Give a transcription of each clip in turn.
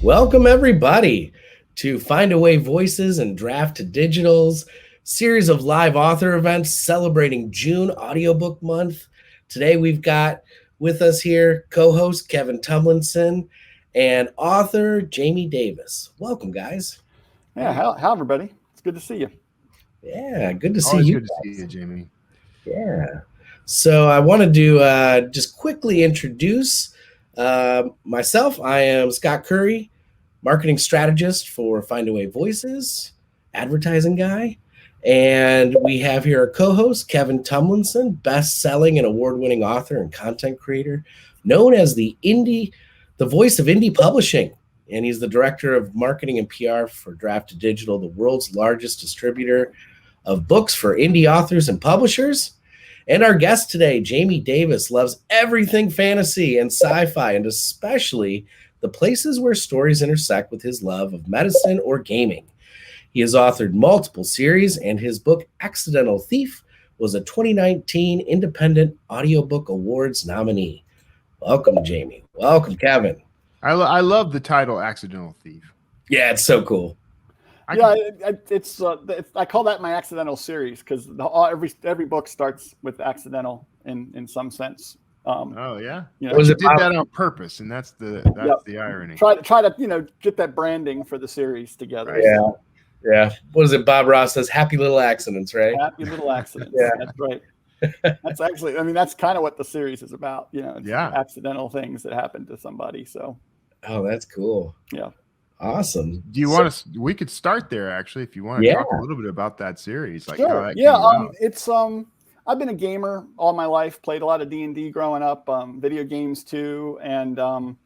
Welcome, everybody, to Findaway Voices and Draft to Digital's series of live author events celebrating June Audiobook Month. Today, we've got with us here co-host Kevin Tumlinson and author Jamie Davis. Welcome, guys. Yeah, how everybody? It's good to see you. Yeah, good to see Always you. Good to see you, Jamie. Yeah. So I wanted to just quickly introduce myself. I am Scott Curry, marketing strategist for Findaway Voices, advertising guy. And we have here our co-host, Kevin Tumlinson, best-selling and award-winning author and content creator, known as the voice of indie publishing. And he's the director of marketing and PR for Draft to Digital, the world's largest distributor of books for indie authors and publishers. And our guest today, Jamie Davis, loves everything fantasy and sci-fi, and especially the places where stories intersect with his love of medicine or gaming. He has authored multiple series, and his book, Accidental Thief, was a 2019 Independent Audiobook Awards nominee. Welcome, Jamie. Welcome, Kevin. I love the title, Accidental Thief. Yeah, it's so cool. I call that my accidental series because every book starts with accidental in some sense. Oh yeah, you know, Was it did that on purpose, and that's the irony. Try to get that branding for the series together. Right. Yeah. What is it? Bob Ross says, "Happy little accidents," right? Happy little accidents. Yeah. That's right. That's actually, that's kind of what the series is about. It's accidental things that happen to somebody. So. Oh, that's cool. Yeah. Awesome. Do you want to? We could start there actually, if you want to talk a little bit about that series. Like, sure. It's I've been a gamer all my life. Played a lot of D&D growing up. Video games too, and I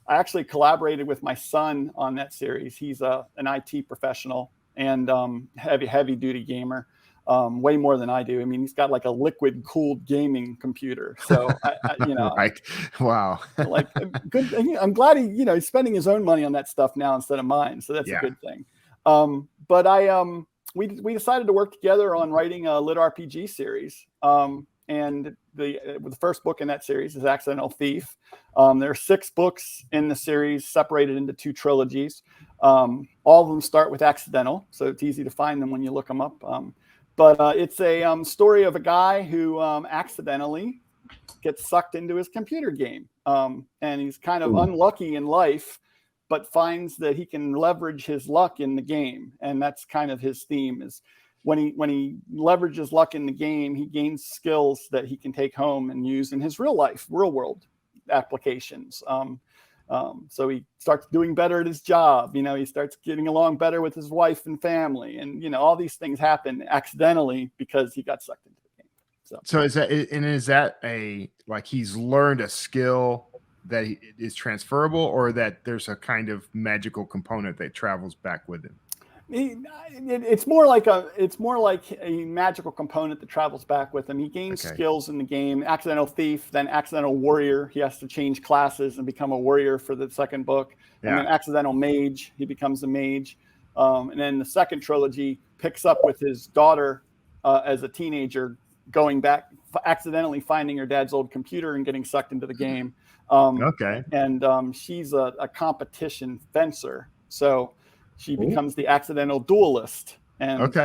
actually collaborated with my son on that series. He's an IT professional and heavy duty gamer. Way more than I do. I mean, he's got like a liquid cooled gaming computer. So, right. Wow. Like good. I'm glad he's spending his own money on that stuff now instead of mine. So that's a good thing. But we decided to work together on writing a lit RPG series. And the first book in that series is Accidental Thief. There are 6 books in the series separated into 2 trilogies. All of them start with accidental. So it's easy to find them when you look them up. But it's a story of a guy who accidentally gets sucked into his computer game. And he's kind of unlucky in life, but finds that he can leverage his luck in the game. And that's kind of his theme is when he leverages luck in the game, he gains skills that he can take home and use in his real world applications. So he starts doing better at his job. He starts getting along better with his wife and family. And, all these things happen accidentally because he got sucked into the game. So is that he's learned a skill that is transferable, or that there's a kind of magical component that travels back with him? It's more like a magical component that travels back with him. He gains skills in the game. Accidental Thief, then Accidental Warrior. He has to change classes and become a warrior for the second book. And then Accidental Mage. He becomes a mage. And then the second trilogy picks up with his daughter as a teenager going back, accidentally finding her dad's old computer and getting sucked into the game. And she's a competition fencer. So she becomes the accidental duelist. And,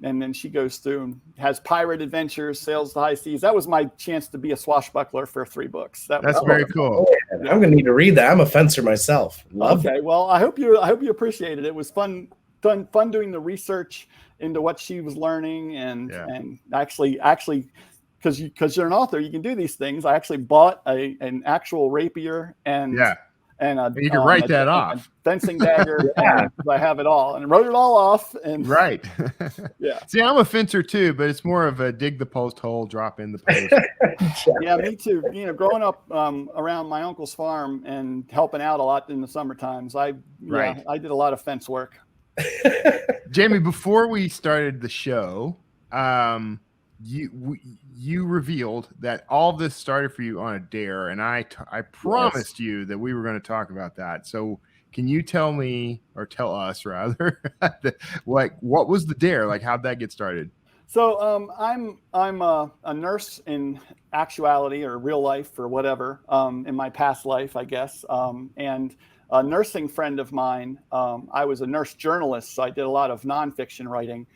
and then she goes through and has pirate adventures, sails the high seas. That was my chance to be a swashbuckler for 3 books. That's very cool. I'm going to need to read that. I'm a fencer myself. Well, I hope you appreciate it. It was fun doing the research into what she was learning and actually because you're an author, you can do these things. I actually bought an actual rapier and you can write that off. A fencing dagger. I have it all, and I wrote it all off. And right, yeah. See, I'm a fencer too, but it's more of a dig the post hole, drop in the post. Yeah, me too. Growing up around my uncle's farm and helping out a lot in the summer times, I did a lot of fence work. Jamie, before we started the show, you revealed that all this started for you on a dare, and I promised you that we were going to talk about that. So can you tell me, or tell us rather, what was the dare? Like, how'd that get started? So I'm a nurse in actuality or real life or whatever, in my past life, I guess. And a nursing friend of mine, I was a nurse journalist, so I did a lot of nonfiction writing.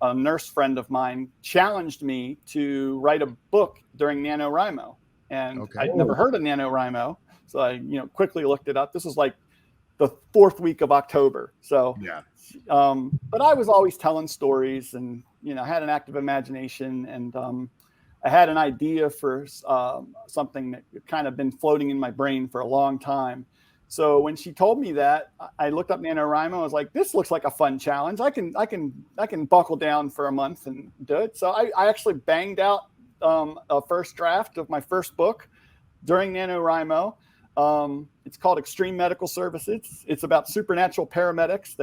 A nurse friend of mine challenged me to write a book during NaNoWriMo. And I'd never heard of NaNoWriMo. So I, quickly looked it up. This was like the 4th week of October. So, but I was always telling stories and, had an active imagination, and I had an idea for something that kind of been floating in my brain for a long time. So when she told me that, I looked up NaNoWriMo. I was like, this looks like a fun challenge. I can buckle down for a month and do it. So I actually banged out a first draft of my first book during NaNoWriMo. It's called Extreme Medical Services. It's about supernatural paramedics.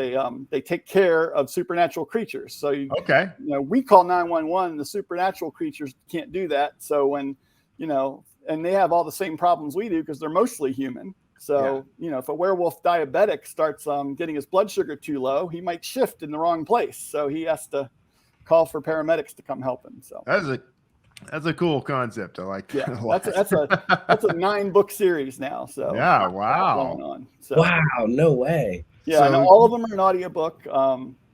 They take care of supernatural creatures. So we call 911. The supernatural creatures can't do that. So when and they have all the same problems we do because they're mostly human. So if a werewolf diabetic starts getting his blood sugar too low, he might shift in the wrong place. So he has to call for paramedics to come help him. So that's a cool concept. I like that. Yeah, that's a 9-book series now. So wow. Going on. So, wow, no way. Yeah, and all of them are an audiobook.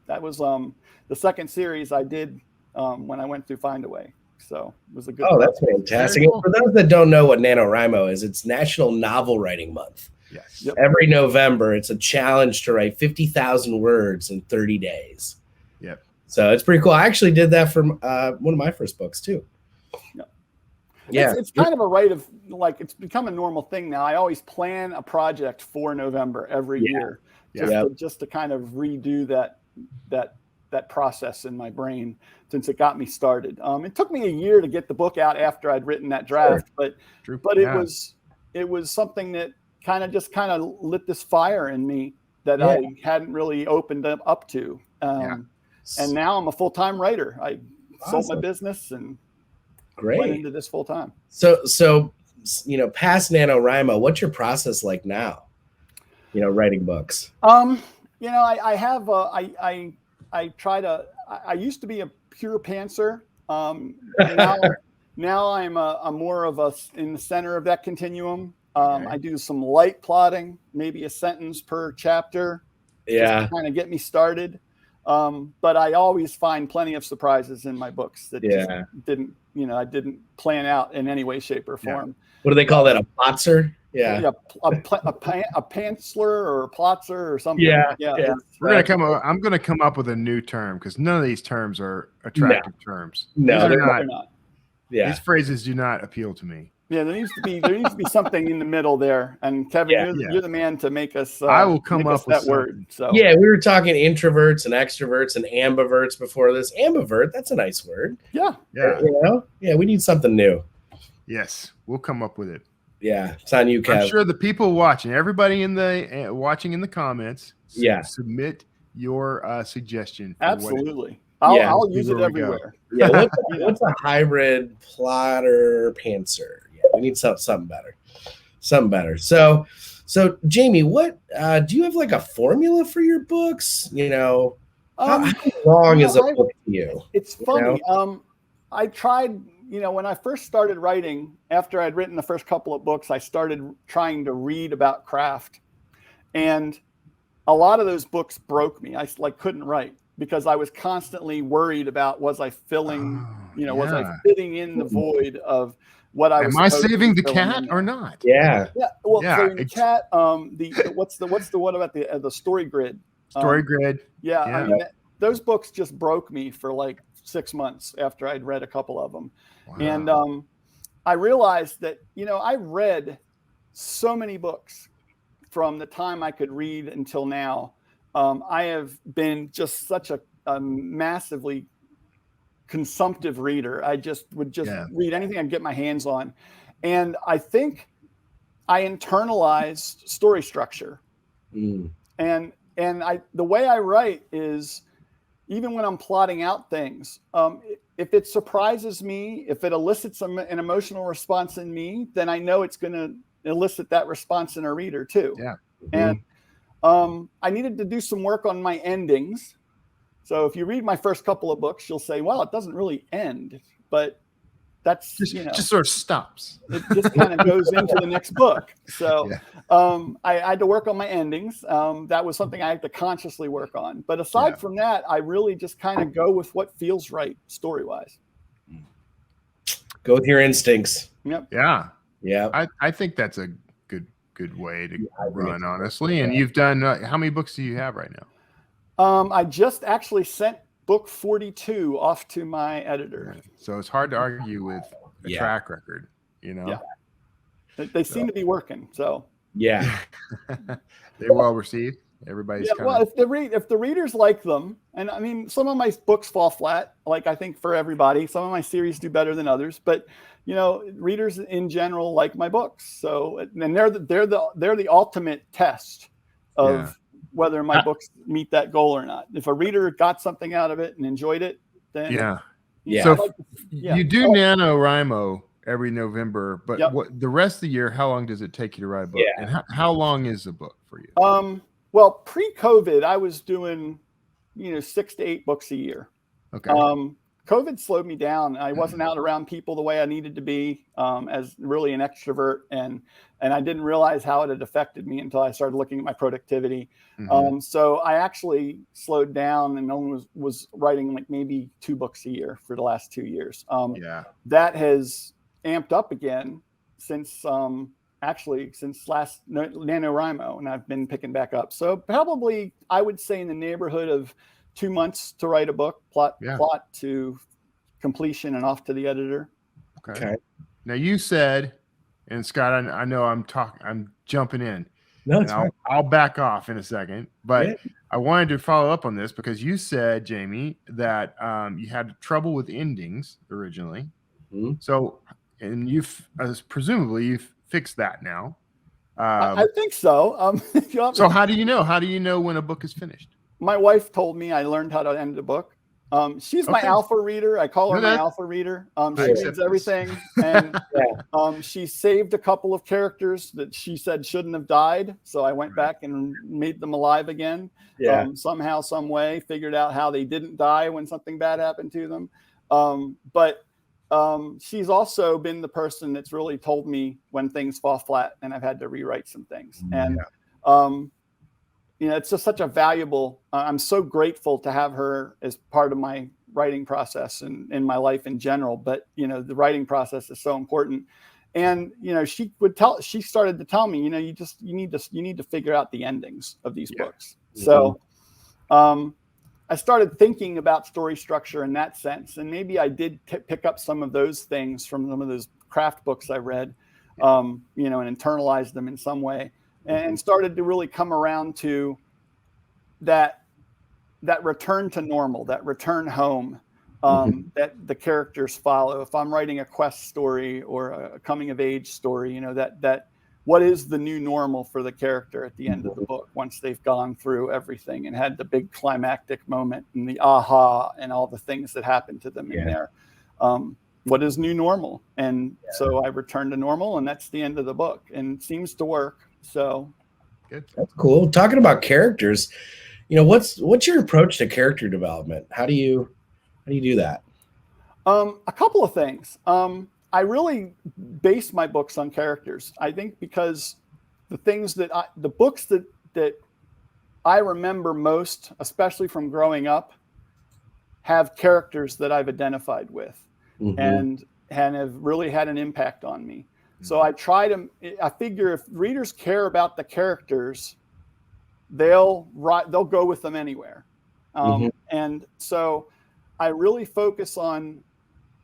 That was the second series I did when I went through Findaway. So it was a good. Oh, that's fantastic. Cool. For those that don't know what NaNoWriMo is, it's National Novel Writing Month. Yes. Yep. Every November, it's a challenge to write 50,000 words in 30 days. Yep. So it's pretty cool. I actually did that for one of my first books too. Yeah. It's kind of a rite of, like, it's become a normal thing now. I always plan a project for November every year, just to kind of redo that process in my brain, since it got me started. It took me a year to get the book out after I'd written that draft, but it was something that kind of lit this fire in me that I hadn't really opened up to. And now I'm a full-time writer. I sold my business and went into this full time. So past NaNoWriMo, what's your process like now? Writing books. I have I try to. I used to be a pure pantser. Now I'm more of in the center of that continuum. I do some light plotting, maybe a sentence per chapter, just to kind of get me started. But I always find plenty of surprises in my books that just I didn't plan out in any way, shape, or form. What do they call that? A plotzer? A pantsler or a plotzer or something. I'm gonna come up with a new term, because none of these terms are attractive terms. No, they're not. Yeah. These phrases do not appeal to me. Yeah, there needs to be something in the middle there. And Kevin, you're the man to make us. I will come up with that word. So we were talking introverts and extroverts and ambiverts before this. Ambivert, that's a nice word. Yeah. We need something new. Yes, we'll come up with it. Yeah, it's on you, Kev. I'm sure the people watching, everybody watching in the comments, submit your suggestion. Absolutely. I'll use it everywhere. Yeah, what's a hybrid plotter pantser? Yeah, we need something better. So Jamie, what do you have, like a formula for your books? How long is a book to you? It's funny. I tried. When I first started writing, after I'd written the first couple of books, I started trying to read about craft, and a lot of those books broke me. I couldn't write, because I was constantly worried about, was I filling, was I fitting in the void of what I was. Am I saving the cat or not? Yeah. Yeah. Well, so in the cat, what's the one about the story grid? Story grid. Yeah. I mean, those books just broke me for like 6 months after I'd read a couple of them. Wow. And I realized that, I read so many books from the time I could read until now. I have been just such a massively consumptive reader. I would read anything I could get my hands on. And I think I internalized story structure. And the way I write is, even when I'm plotting out things, if it surprises me, if it elicits an emotional response in me, then I know it's going to elicit that response in a reader too. Yeah. And I needed to do some work on my endings. So if you read my first couple of books, you'll say, well, it doesn't really end. But that's just sort of stops. It just kind of goes into the next book. So I had to work on my endings. That was something I had to consciously work on. But aside from that, I really just kind of go with what feels right story-wise. Go with your instincts. Yep. Yeah. Yeah. I think that's a good way to run, honestly. And you've done, how many books do you have right now? I just actually sent book 42 off to my editor. So it's hard to argue with a track record, Yeah. They seem to be working. So yeah. They're well received. Everybody's well, if the readers like them, and I mean, some of my books fall flat, like I think for everybody. Some of my series do better than others, but readers in general like my books. So, and they're the ultimate test of whether my books meet that goal or not. If a reader got something out of it and enjoyed it, then So you do NaNoWriMo every November, but what the rest of the year, how long does it take you to write a book? And how long is a book for you? Well, pre-COVID, I was doing 6 to 8 books a year. Okay. COVID slowed me down. I wasn't out around people the way I needed to be, as really an extrovert, and I didn't realize how it had affected me until I started looking at my productivity. So I actually slowed down and only was writing like maybe 2 books a year for the last 2 years. That has amped up again since last NaNoWriMo, and I've been picking back up. So probably I would say in the neighborhood of 2 months to write a book, plot to completion, and off to the editor. Okay. Now you said, and Scott, I know I'm jumping in. No, it's fine. I'll back off in a second, but I wanted to follow up on this because you said, Jamie, that you had trouble with endings originally. So, and presumably you've fixed that now. I think so. So how do you know? How do you know when a book is finished? My wife told me I learned how to end a book. She's my alpha reader. I call her my alpha reader. She reads everything, and she saved a couple of characters that she said shouldn't have died. So I went back and made them alive again. Somehow, some way, figured out how they didn't die when something bad happened to them. But she's also been the person that's really told me when things fall flat and I've had to rewrite some things. And it's just such a valuable, I'm so grateful to have her as part of my writing process and in my life in general. But, the writing process is so important. And, she started to tell me, you need to figure out the endings of these books. So, I started thinking about story structure in that sense. And maybe I did pick up some of those things from some of those craft books I read, and internalized them in some way. And started to really come around to that return to normal, that return home, that the characters follow. If I'm writing a quest story or a coming of age story, that what is the new normal for the character at the end of the book once they've gone through everything and had the big climactic moment and the aha and all the things that happened to them in there. What is new normal? And so I return to normal, and that's the end of the book, and it seems to work. So good. That's cool. Talking about characters, what's your approach to character development? How do you do that? A couple of things. I really base my books on characters. I think because the books that I remember most, especially from growing up, have characters that I've identified with and have really had an impact on me. So I figure if readers care about the characters, they'll go with them anywhere. And so I really focus on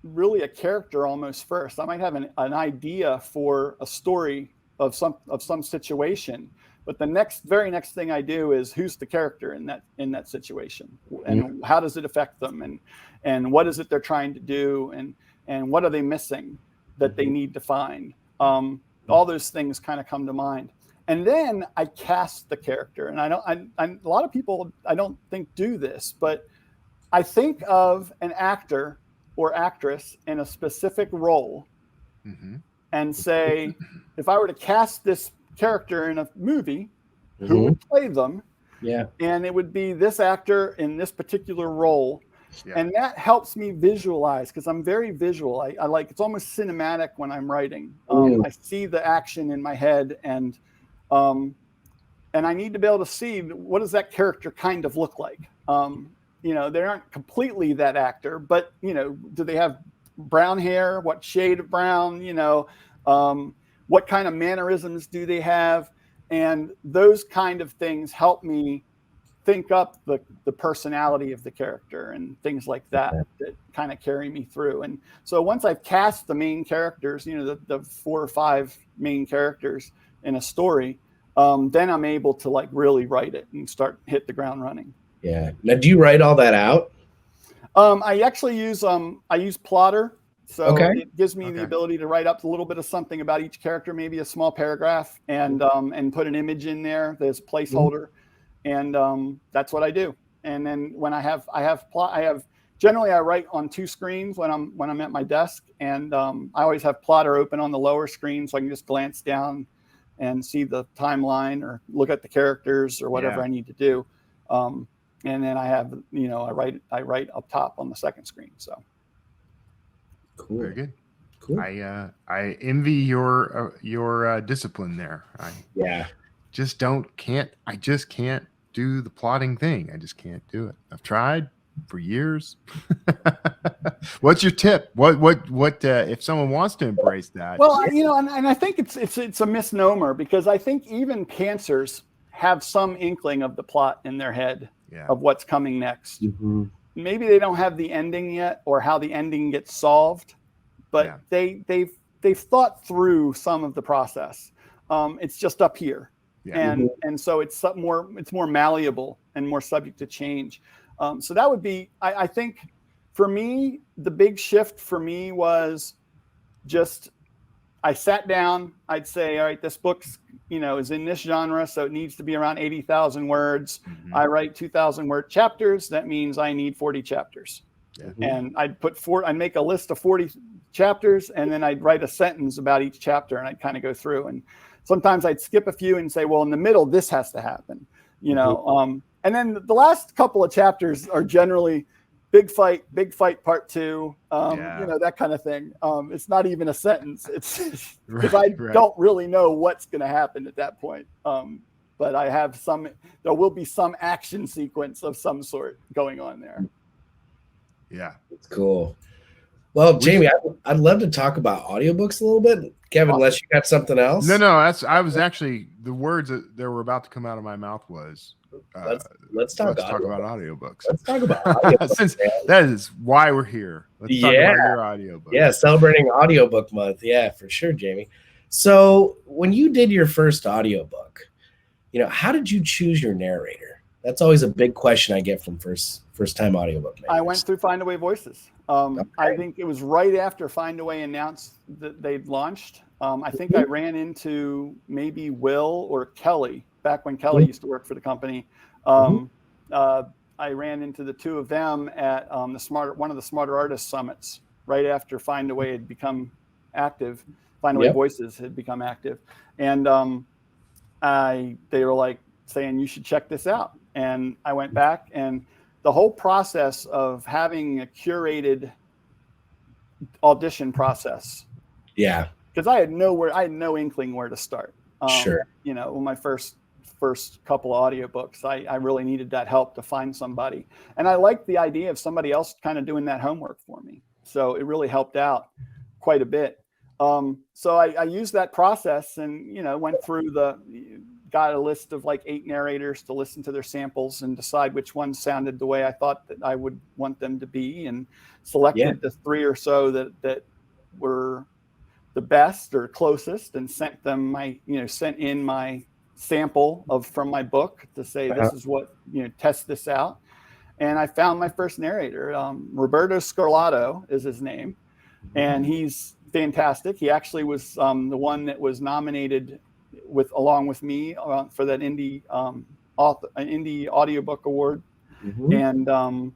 really a character almost first. I might have an idea for a story of some situation, but the very next thing I do is who's the character in that situation, and how does it affect them, and what is it they're trying to do, and what are they missing that they need to find. All those things kind of come to mind, and then I cast the character. And a lot of people I don't think do this, but I think of an actor or actress in a specific role and say, if I were to cast this character in a movie, who would play them? And it would be this actor in this particular role. And that helps me visualize, because I'm very visual. I like, it's almost cinematic when I'm writing. I see the action in my head, and I need to be able to see, what does that character kind of look like? You know, they aren't completely that actor, but, you know, do they have brown hair? What shade of brown? You know, what kind of mannerisms do they have? And those kind of things help me think up the personality of the character and things like that kind of carry me through. And so once I've cast the main characters, you know, the 4 or 5 main characters in a story, then I'm able to like really write it and hit the ground running. Yeah. Now, do you write all that out? I actually use Plotter. So it gives me the ability to write up a little bit of something about each character, maybe a small paragraph, and put an image in there. There's a placeholder, and that's what I do. And then when generally I write on 2 screens when I'm at my desk, and I always have Plotter open on the lower screen so I can just glance down and see the timeline or look at the characters or whatever I need to do. And then I have, you know, I write up top on the second screen. So cool. Very good. Cool. I envy your discipline there. I just can't do the plotting thing. I just can't do it. I've tried for years. What's your tip? What if someone wants to embrace that? Well, you know, and I think it's a misnomer, because I think even pantsers have some inkling of the plot in their head of what's coming next. Maybe they don't have the ending yet or how the ending gets solved, but they've thought through some of the process. It's just up here. And so it's more malleable and more subject to change. So that would be, I think for me, the big shift for me was just, I sat down, I'd say, all right, this book's, you know, is in this genre, so it needs to be around 80,000 words. I write 2,000 word chapters. That means I need 40 chapters. And I'd make a list of 40 chapters, and then I'd write a sentence about each chapter, and I'd kind of go through. And sometimes I'd skip a few and say, well, in the middle, this has to happen, you know. And then the last couple of chapters are generally big fight part 2, you know, that kind of thing. It's not even a sentence. It's because I don't really know what's going to happen at that point. But I have there will be some action sequence of some sort going on there. Yeah. It's cool. Well, Jamie, I'd love to talk about audiobooks a little bit. Kevin, unless you got something else. No, I was actually, the words that were about to come out of my mouth was, let's talk about audiobooks. Let's talk about audiobooks. Since that is why we're here. Let's talk about your audiobook. Yeah, celebrating Audiobook Month. Yeah, for sure, Jamie. So when you did your first audiobook, you know, how did you choose your narrator? That's always a big question I get from first time audiobook makers. I went through Findaway Voices. I think it was right after Findaway announced that they'd launched. I think I ran into maybe Will or Kelly back when Kelly used to work for the company. I ran into the 2 of them at one of the Smarter Artists Summits right after Findaway had become active. Findaway Voices had become active, and they were like saying, you should check this out. And I went back, and the whole process of having a curated audition process. Yeah. Because I had no inkling where to start. Sure. You know, my first couple of audiobooks, I really needed that help to find somebody. And I liked the idea of somebody else kind of doing that homework for me. So it really helped out quite a bit. So I used that process and, you know, went through got a list of like 8 narrators to listen to their samples and decide which ones sounded the way I thought that I would want them to be, and selected the 3 or so that were the best or closest, and sent in my sample from my book to say, this is what, you know, test this out. And I found my first narrator. Roberto Scarlato is his name, and he's fantastic. He actually was the one that was nominated along with me for that indie audiobook award, and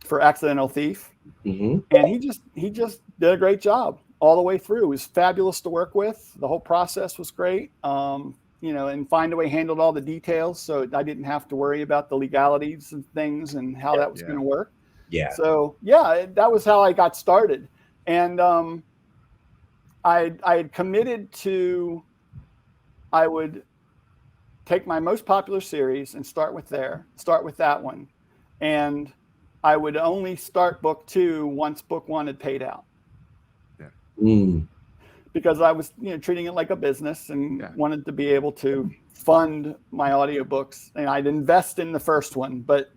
for Accidental Thief. And he just did a great job all the way through. It was fabulous to work with. The whole process was great. You know, and Findaway handled all the details, so I didn't have to worry about the legalities and things and how that was going to work. Yeah. So yeah, that was how I got started. And I had committed to, I would take my most popular series and start with that one. And I would only start book 2 once book 1 had paid out. Yeah. Because I was, treating it like a business and wanted to be able to fund my audiobooks. And I'd invest in the first one, but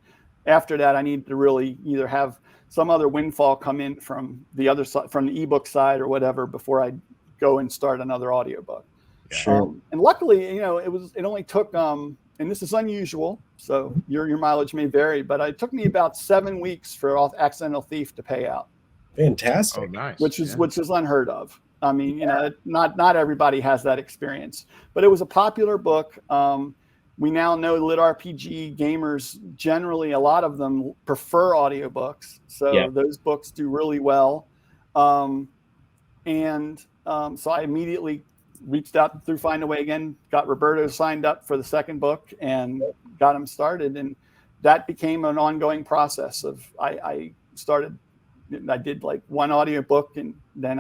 after that, I need to really either have some other windfall come in from the other side, from the ebook side or whatever, before I go and start another audiobook. Sure. And luckily, it only took, and this is unusual, so your mileage may vary, but it took me about 7 weeks for Accidental Thief to pay out. Fantastic. Oh, nice. Which is unheard of. I mean, not everybody has that experience, but it was a popular book. We now know lit RPG gamers, generally, a lot of them prefer audiobooks. So those books do really well. So I immediately reached out through Findaway again, got Roberto signed up for the second book and got him started. And that became an ongoing process of, I did like one audiobook, and then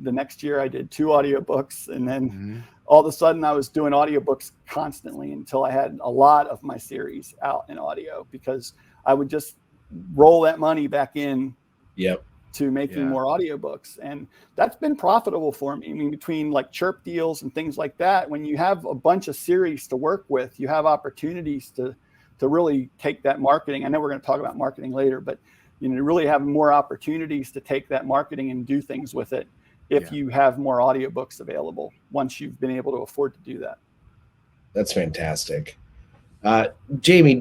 the next year I did 2 audiobooks. And then all of a sudden I was doing audiobooks constantly until I had a lot of my series out in audio, because I would just roll that money back in to making more audiobooks. And that's been profitable for me. I mean, between like chirp deals and things like that, when you have a bunch of series to work with, you have opportunities to really take that marketing. I know we're going to talk about marketing later, but to really have more opportunities to take that marketing and do things with it if you have more audiobooks available, once you've been able to afford to do that. That's fantastic. Jamie,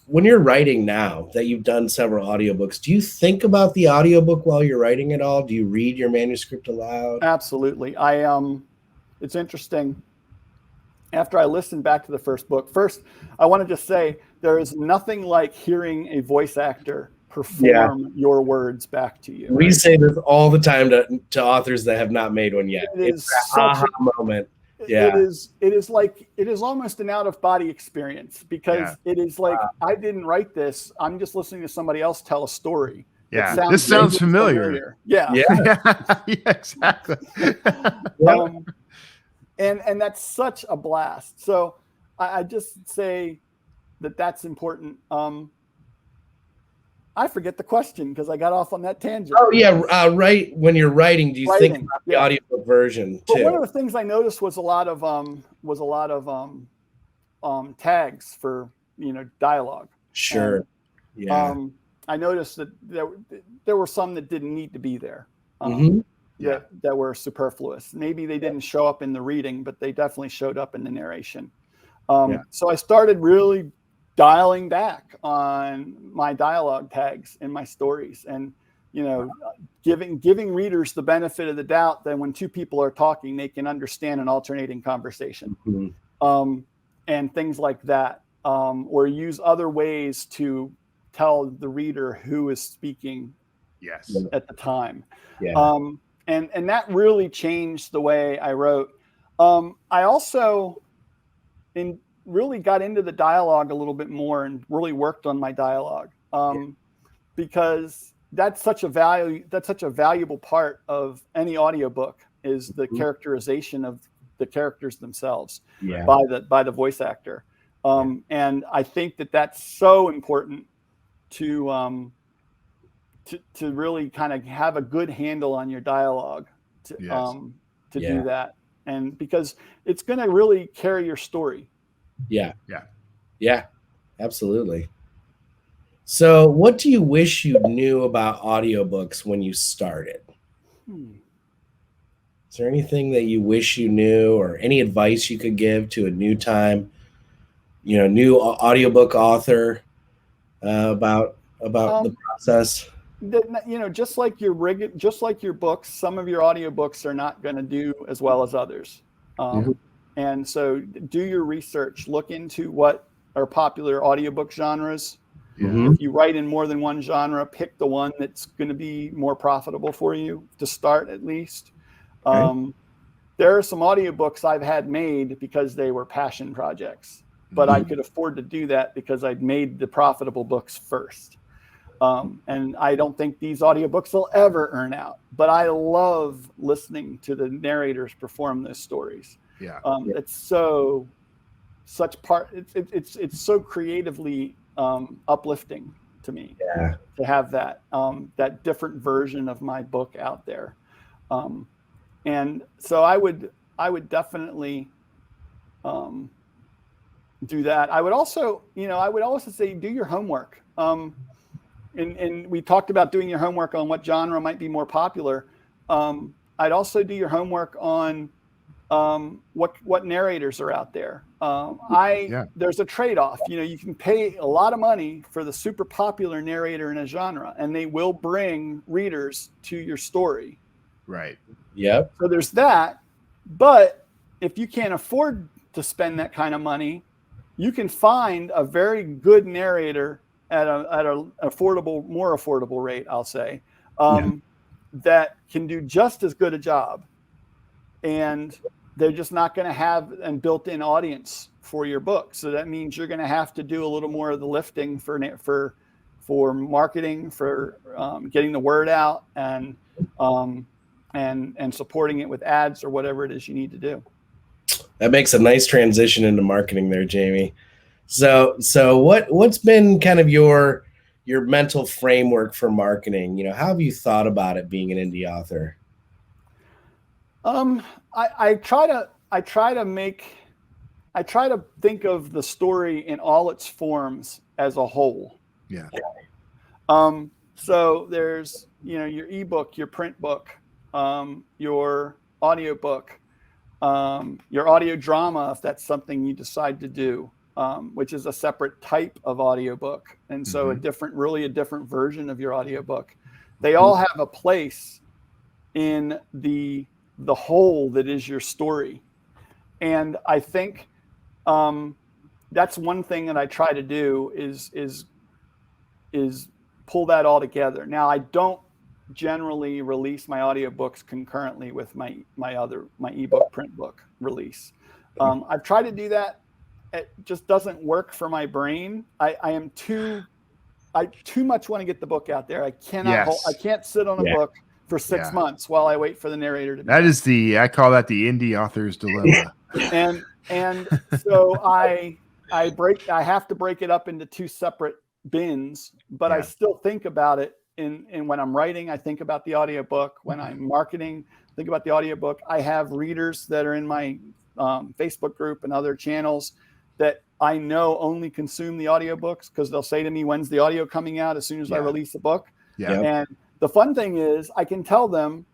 when you're writing now that you've done several audiobooks, do you think about the audiobook while you're writing it all? Do you read your manuscript aloud? Absolutely. It's interesting. After I listened back to the first book, I want to just say there is nothing like hearing a voice actor perform your words back to you. We say this all the time to authors that have not made one yet. It's that aha moment. Yeah. It is almost an out of body experience, because it is like, I didn't write this. I'm just listening to somebody else tell a story. Yeah. This sounds familiar. Yeah. Yeah, exactly. And that's such a blast. So I just say that's important. I forget the question because I got off on that tangent. Oh yeah, right. When you're writing, do you think about the audiobook version too? But one of the things I noticed was a lot of tags for dialogue. Sure. I noticed that there were some that didn't need to be there. That were superfluous. Maybe they didn't show up in the reading, but they definitely showed up in the narration. So I started really dialing back on my dialogue tags in my stories, and giving readers the benefit of the doubt that when 2 people are talking, they can understand an alternating conversation, and things like that, or use other ways to tell the reader who is speaking at the time. And that really changed the way I wrote. I also really got into the dialogue a little bit more and really worked on my dialogue, because that's such a valuable part of any audiobook, is the characterization of the characters themselves by the voice actor. And I think that's so important to really kind of have a good handle on your dialogue to do that, and because it's going to really carry your story. Yeah, absolutely. So what do you wish you knew about audiobooks when you started? Is there anything that you wish you knew, or any advice you could give to a new audiobook author about the process? Just like your books, some of your audiobooks are not going to do as well as others. And so do your research, look into what are popular audiobook genres. If you write in more than one genre, pick the one that's going to be more profitable for you to start, at least. There are some audiobooks I've had made because they were passion projects, but I could afford to do that because I'd made the profitable books first. And I don't think these audiobooks will ever earn out, but I love listening to the narrators perform those stories. Yeah. It's it's so creatively uplifting to me to have that different version of my book out there. And so I would definitely do that. I would also say do your homework. And we talked about doing your homework on what genre might be more popular. I'd also do your homework on what narrators are out there. There's a trade-off. You can pay a lot of money for the super popular narrator in a genre, and they will bring readers to your story. Right. Yep. So there's that. But if you can't afford to spend that kind of money, you can find a very good narrator at a more affordable rate, I'll say, that can do just as good a job. And they're just not going to have a built-in audience for your book. So that means you're going to have to do a little more of the lifting for marketing, for getting the word out, and supporting it with ads or whatever it is you need to do. That makes a nice transition into marketing there, Jamie. So what's been kind of your mental framework for marketing? How have you thought about it being an indie author? I try to think of the story in all its forms as a whole. Yeah. So there's, your ebook, your print book, your audiobook, your audio drama, if that's something you decide to do, which is a separate type of audiobook. And so a different version of your audiobook. They all have a place in the whole that is your story. And I think that's one thing that I try to do is pull that all together. Now, I don't generally release my audiobooks concurrently with my ebook print book release. I've tried to do that. It just doesn't work for my brain. I too much want to get the book out there. I can't sit on a book for 6 months while I wait for the narrator to be done. I call that the indie author's dilemma. and so I have to break it up into two separate bins, but I still think about it in when I'm writing. I think about the audiobook. When I'm marketing, think about the audiobook. I have readers that are in my Facebook group and other channels that I know only consume the audiobooks because they'll say to me, when's the audio coming out as soon as I release the book? Yeah. And the fun thing is I can tell them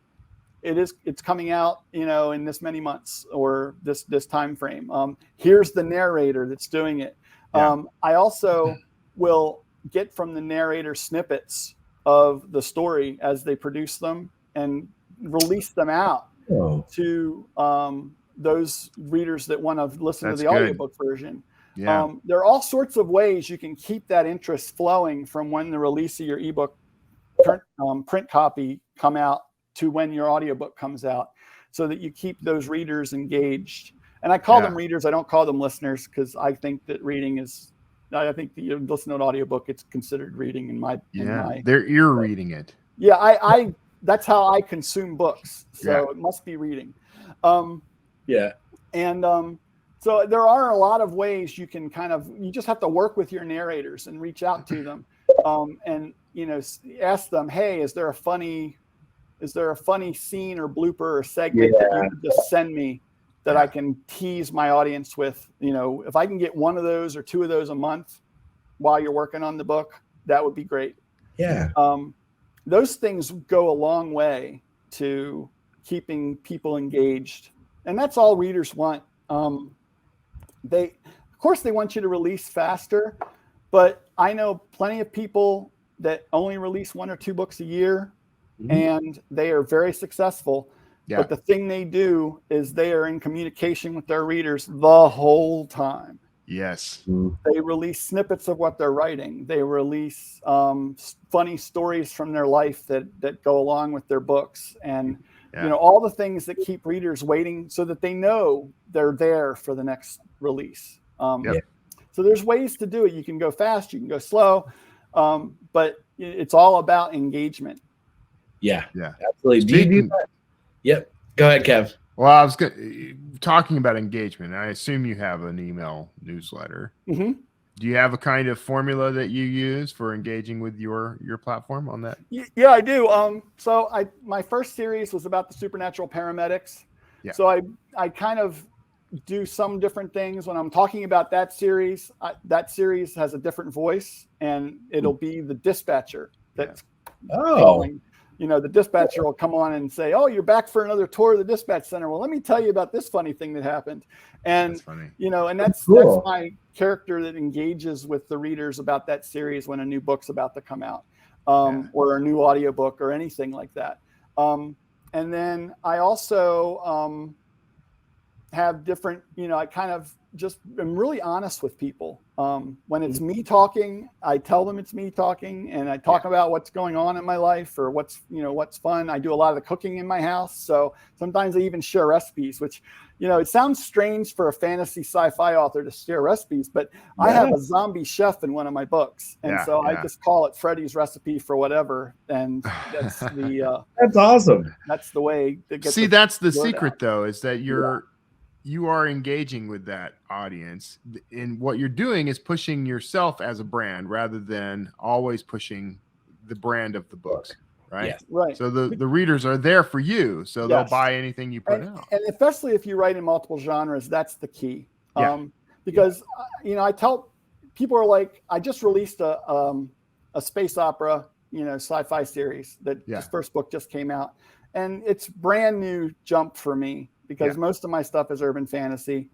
it's coming out, in this many months or this time frame. Here's the narrator that's doing it. I also will get from the narrator snippets of the story as they produce them and release them out to those readers that want to listen to the audiobook version. Yeah. There are all sorts of ways you can keep that interest flowing from when the release of your ebook print copy come out to when your audiobook comes out, so that you keep those readers engaged. And I call them readers. I don't call them listeners, because I think that I think that you listen to an audiobook, it's considered reading in my. You're reading it. Yeah, I that's how I consume books. So it must be reading. And so there are a lot of ways you can you just have to work with your narrators and reach out to them, and ask them, hey, is there a funny scene or blooper or segment that you could just send me that I can tease my audience with? If I can get one of those or two of those a month while you're working on the book, that would be great. Yeah. Those things go a long way to keeping people engaged. And that's all readers want. Of course, they want you to release faster, but I know plenty of people that only release 1 or 2 books a year, and they are very successful. Yeah. But the thing they do is they are in communication with their readers the whole time. Yes. They release snippets of what they're writing. They release funny stories from their life that go along with their books. And all the things that keep readers waiting so that they know they're there for the next release. So there's ways to do it. You can go fast, you can go slow. But it's all about engagement. Yeah, Yeah, absolutely. Do you do that? Yep. Go ahead, Kev. Well, I was talking about engagement. I assume you have an email newsletter. Mm-hmm. Do you have a kind of formula that you use for engaging with your platform on that? Yeah, I do. So my first series was about the supernatural paramedics. Yeah. So I kind of do some different things when I'm talking about that series. That series has a different voice, and it'll be the dispatcher that's calling. You know, the dispatcher will come on and say, "Oh, you're back for another tour of the dispatch center. Well, let me tell you about this funny thing that happened." And, that's funny. you know, and that's cool. That's my character that engages with the readers about that series when a new book's about to come out, or a new audiobook or anything like that. And then I also have different, you know, I kind of just am really honest with people. When it's me talking, I tell them it's me talking, and I talk about what's going on in my life or what's fun. I do a lot of the cooking in my house. So sometimes I even share recipes, which, you know, it sounds strange for a fantasy sci-fi author to share recipes, but I have a zombie chef in one of my books. And I just call it Freddy's recipe for whatever. And that's that's awesome. That's the way to get that's the secret though, is that you are engaging with that audience, and what you're doing is pushing yourself as a brand rather than always pushing the brand of the books, right? Yes. Right. So the readers are there for you, so they'll buy anything you put out. And especially if you write in multiple genres, that's the key. Because you know, I tell people are like, I just released a space opera, you know, sci-fi series that this first book just came out, and it's brand new jump for me. Because most of my stuff is urban fantasy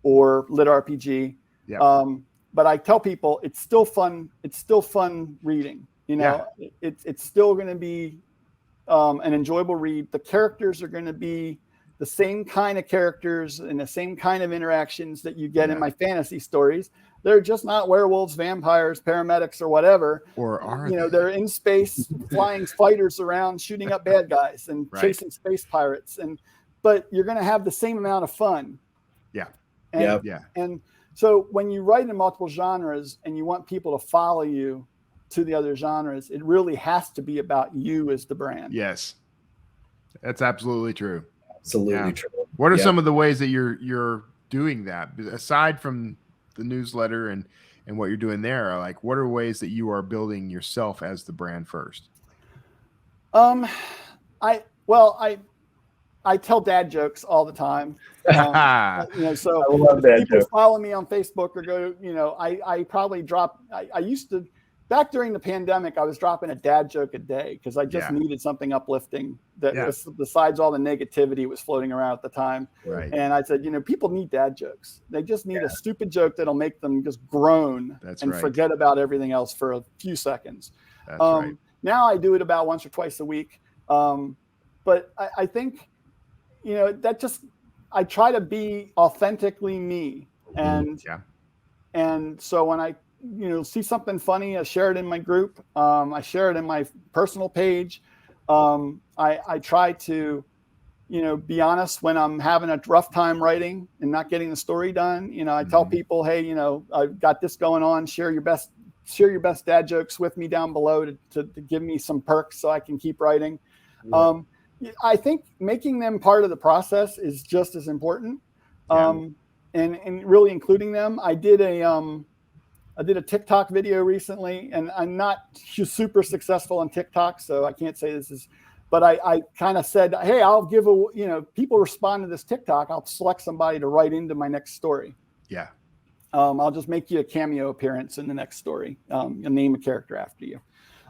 or lit RPG. But I tell people it's still fun. It's still fun reading. You know, it's still going to be an enjoyable read. The characters are going to be the same kind of characters and the same kind of interactions that you get in my fantasy stories. They're just not werewolves, vampires, paramedics, or whatever. Or are they're in space, flying fighters around, shooting up bad guys and chasing space pirates. But you're going to have the same amount of fun. And so when you write in multiple genres and you want people to follow you to the other genres, it really has to be about you as the brand. Yes, that's absolutely true. Absolutely true. What are some of the ways that you're doing that aside from the newsletter and what you're doing there? Like, what are ways that you are building yourself as the brand first? I tell dad jokes all the time. You know, so I love that people joke. follow me on Facebook or go, you know, I probably drop, I used to, back during the pandemic, I was dropping a dad joke a day because I just needed something uplifting that was, besides all the negativity was floating around at the time. Right. And I said, you know, people need dad jokes. They just need a stupid joke that'll make them just groan forget about everything else for a few seconds. That's right. Now I do it about once or twice a week. But I think, you know, that just, I try to be authentically me. And so when I, you know, see something funny, I share it in my group. I share it in my personal page. I try to, you know, be honest when I'm having a rough time writing and not getting the story done. You know, I tell people, hey, you know, I've got this going on. Share your best dad jokes with me down below to give me some perks so I can keep writing. I think making them part of the process is just as important. And really including them. I did a TikTok video recently, and I'm not super successful on TikTok, so I can't say this is, but I kind of said, hey, I'll give people respond to this TikTok, I'll select somebody to write into my next story. Yeah. I'll just make you a cameo appearance in the next story. And name a character after you.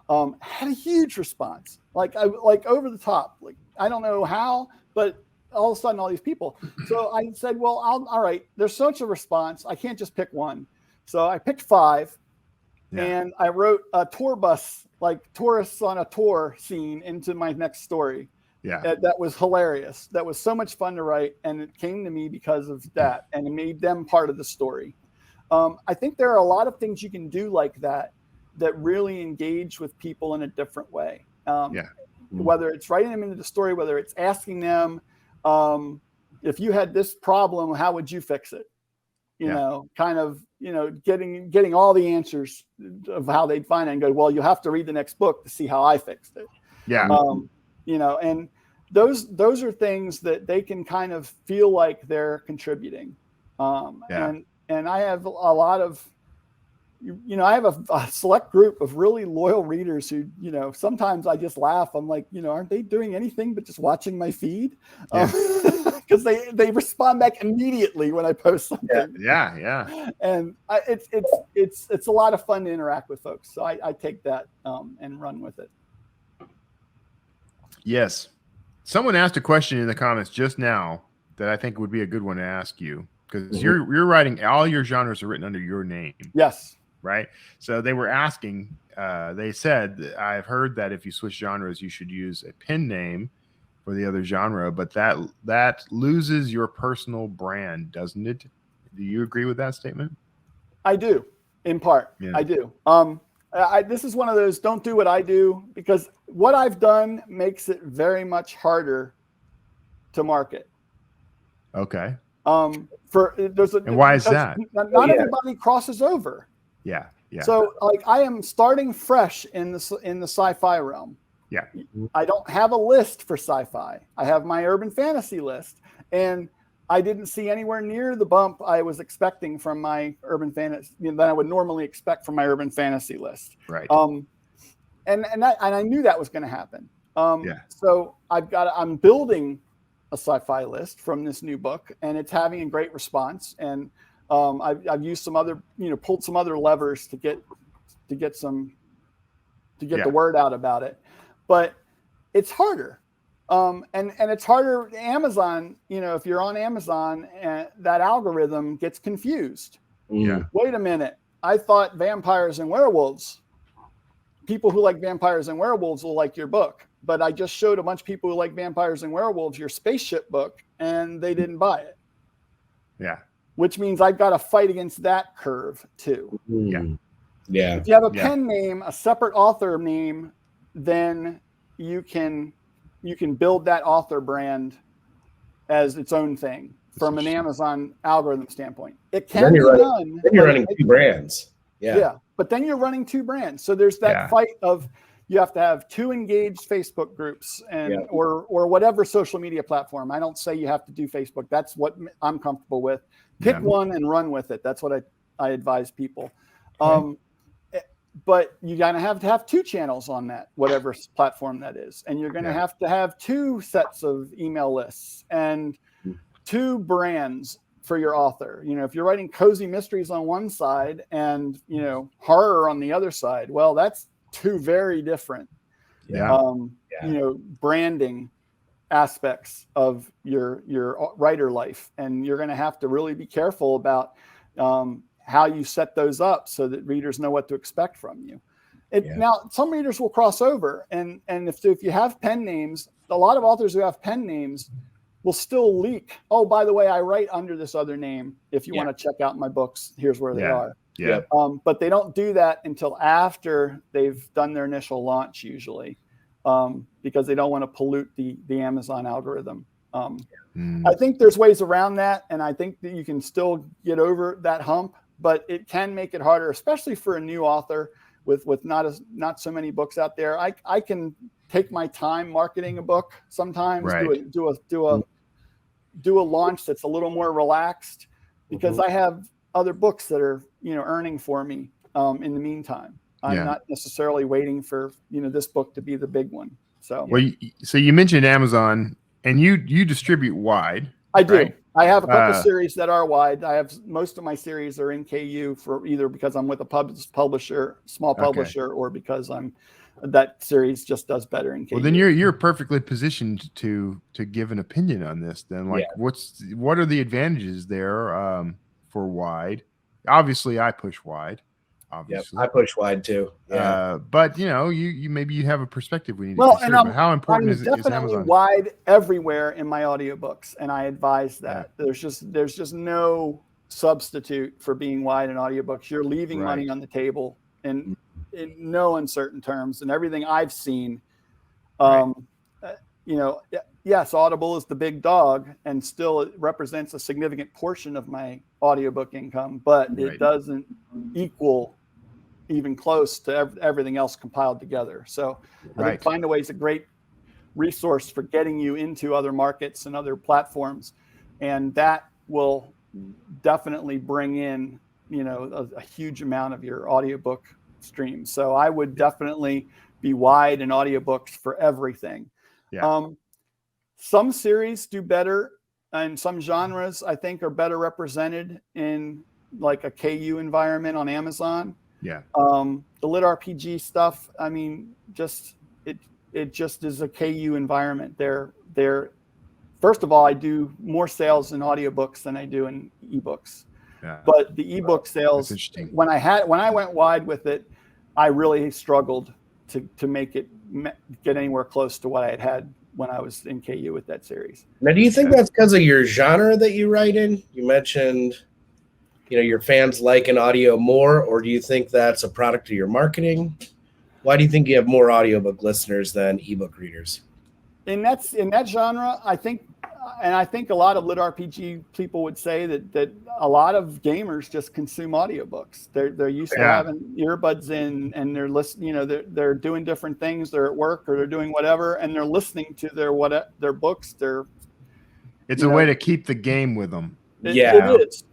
Had a huge response, like over the top. Like, I don't know how, but all of a sudden all these people. So I said, well, all right, there's such a response. I can't just pick one. So I picked 5 and I wrote a tour bus, like tourists on a tour scene into my next story. Yeah. That was hilarious. That was so much fun to write. And it came to me because of that, and it made them part of the story. I think there are a lot of things you can do like that really engage with people in a different way. Whether it's writing them into the story, whether it's asking them, if you had this problem, how would you fix it? kind of, getting all the answers of how they'd find it and go, well, you have to read the next book to see how I fixed it. Yeah. And those are things that they can kind of feel like they're contributing. And I have a lot of, I have a select group of really loyal readers who, sometimes I just laugh. I'm like, aren't they doing anything but just watching my feed? Because they respond back immediately when I post something. Yeah. And it's a lot of fun to interact with folks. So I take that and run with it. Yes. Someone asked a question in the comments just now that I think would be a good one to ask you, because you're writing, all your genres are written under your name. Yes. Right. So they were asking, they said, I've heard that if you switch genres, you should use a pen name for the other genre, but that loses your personal brand, doesn't it? Do you agree with that statement? I do, in part. Yeah. I do. This is one of those, don't do what I do, because what I've done makes it very much harder to market. Okay. And why is that? Not everybody crosses over. Yeah. So like I am starting fresh in the sci-fi realm. Yeah. I don't have a list for sci-fi. I have my urban fantasy list, and I didn't see anywhere near the bump I was expecting from my urban fantasy that I would normally expect from my urban fantasy list. Right. And I knew that was going to happen. So I'm building a sci-fi list from this new book, and it's having a great response. And I've used some other, pulled some other levers to get the word out about it, but it's harder. And it's harder. Amazon, if you're on Amazon, that algorithm gets confused. Yeah. Wait a minute. I thought vampires and werewolves, people who like vampires and werewolves will like your book, but I just showed a bunch of people who like vampires and werewolves your spaceship book, and they didn't buy it. Yeah. Which means I've got to fight against that curve too. Yeah. If you have a pen name, a separate author name, then you can build that author brand as its own thing from an Amazon algorithm standpoint. It can be done. Then you're running two brands. Yeah. But then you're running two brands. So there's that fight of, you have to have two engaged Facebook groups or whatever social media platform. I don't say you have to do Facebook. That's what I'm comfortable with. Pick one and run with it. That's what I advise people. But you're going to have two channels on that, whatever platform that is. And you're going to have two sets of email lists and two brands for your author. If you're writing cozy mysteries on one side and, horror on the other side, well, that's two very different, branding aspects of your writer life. And you're going to have to really be careful about how you set those up so that readers know what to expect from you. Now, some readers will cross over, and if you have pen names, a lot of authors who have pen names will still leak. Oh, by the way, I write under this other name. If you want to check out my books, here's where they are. Yeah. But they don't do that until after they've done their initial launch, usually, because they don't want to pollute the Amazon algorithm. I think there's ways around that, and I think that you can still get over that hump, but it can make it harder, especially for a new author with not so many books out there. I can take my time marketing a book sometimes, do a launch that's a little more relaxed, because I have other books that are earning for me in the meantime. I'm not necessarily waiting for this book to be the big one. So so you mentioned Amazon, and you distribute wide. I do. Right? I have a couple series that are wide. I have most of my series are in KU for either because I'm with a publisher, small publisher, or because that series just does better in KU. Well, then you're perfectly positioned to give an opinion on this. Then, what are the advantages there for wide? Obviously, I push wide. Obviously, I push wide too. Yeah. But you maybe you have a perspective we need to consider. But how important is Amazon? Wide everywhere in my audiobooks, and I advise that. There's just no substitute for being wide in audiobooks. You're leaving money on the table in no uncertain terms, and everything I've seen, yes, Audible is the big dog, and still it represents a significant portion of my audiobook income, but it doesn't equal even close to everything else compiled together. So I think Findaway is a great resource for getting you into other markets and other platforms, and that will definitely bring in, you know, a huge amount of your audiobook stream. So I would definitely be wide in audiobooks for everything. Some series do better, and some genres I think are better represented in like a KU environment on Amazon. The lit RPG stuff, I mean, it just is a KU environment. They're first of all, I do more sales in audiobooks than I do in ebooks. But the ebook sales, when I went wide with it, I really struggled to make it get anywhere close to what I had when I was in KU with that series. Now, do you think that's because of your genre that you write in? You mentioned, you know, your fans like an audio more, or do you think that's a product of your marketing? Why do you think you have more audiobook listeners than ebook readers? In that genre, I think a lot of lit RPG people would say that a lot of gamers just consume audiobooks. They're used to having earbuds in, and they're listening. You know, they're doing different things. They're at work or they're doing whatever, and they're listening to their books. It's a way to keep the game with them. It is.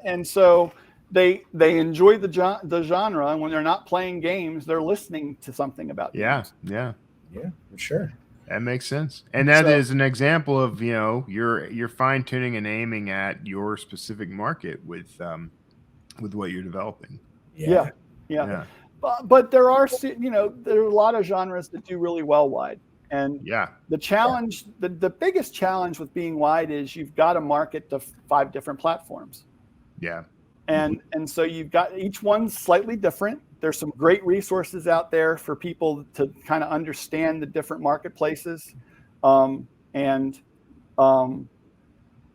And so they enjoy the genre, and when they're not playing games, they're listening to something about games. Yeah, for sure. That makes sense. And that is an example of, you know, you're fine tuning and aiming at your specific market with what you're developing. Yeah. But there are, you know, there are a lot of genres that do really well wide. And the challenge, the biggest challenge with being wide is you've got to market to 5 different platforms. And so you've got, each one's slightly different. There's some great resources out there for people to kind of understand the different marketplaces, so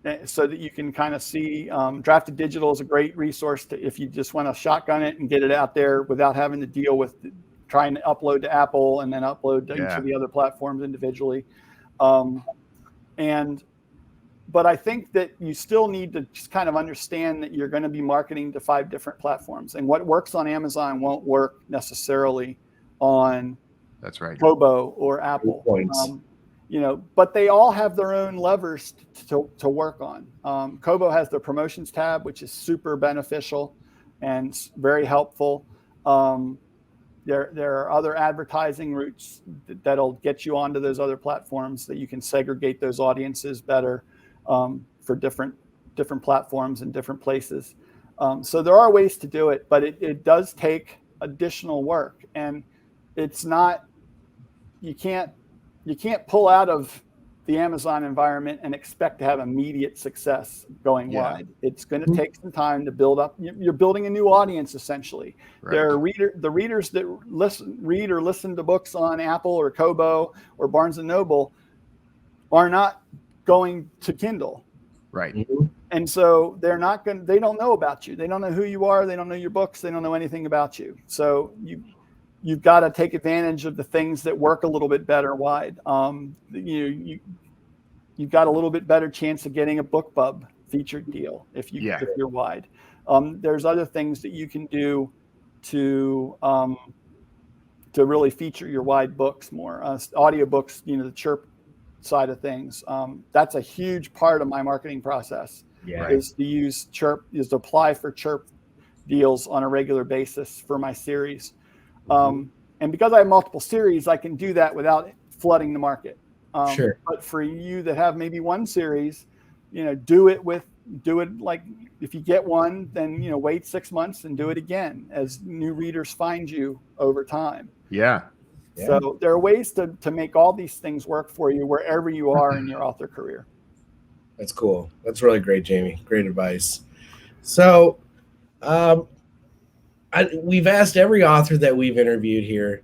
that you can kind of see. Drafted Digital is a great resource if you just want to shotgun it and get it out there without having to deal with trying to upload to Apple and then upload to each of the other platforms individually. But I think that you still need to just kind of understand that you're going to be marketing to 5 different platforms, and what works on Amazon won't work necessarily on Kobo or Apple. You know, but they all have their own levers to work on. Kobo has the promotions tab, which is super beneficial and very helpful. There are other advertising routes that'll get you onto those other platforms that you can segregate those audiences better. For different platforms and different places. So there are ways to do it, but it does take additional work, and it's not, you can't pull out of the Amazon environment and expect to have immediate success going wide. It's going to take some time to build up. You're building a new audience, essentially. There are the readers that read or listen to books on Apple or Kobo or Barnes and Noble are not going to Kindle. And so they don't know about you. They don't know who you are. They don't know your books. They don't know anything about you. So you've got to take advantage of the things that work a little bit better wide. You've got a little bit better chance of getting a BookBub featured deal if you're wide. There's other things that you can do to really feature your wide books more. Audiobooks, you know, the Chirp side of things. That's a huge part of my marketing process. Is to use Chirp, is to apply for Chirp deals on a regular basis for my series. And because I have multiple series, I can do that without flooding the market. But for you that have maybe one series, you know, do it like, if you get one, then, you know, wait 6 months and do it again as new readers find you over time. So there are ways to make all these things work for you wherever you are in your author career. That's cool. That's really great, Jamie. Great advice. So we've asked every author that we've interviewed here,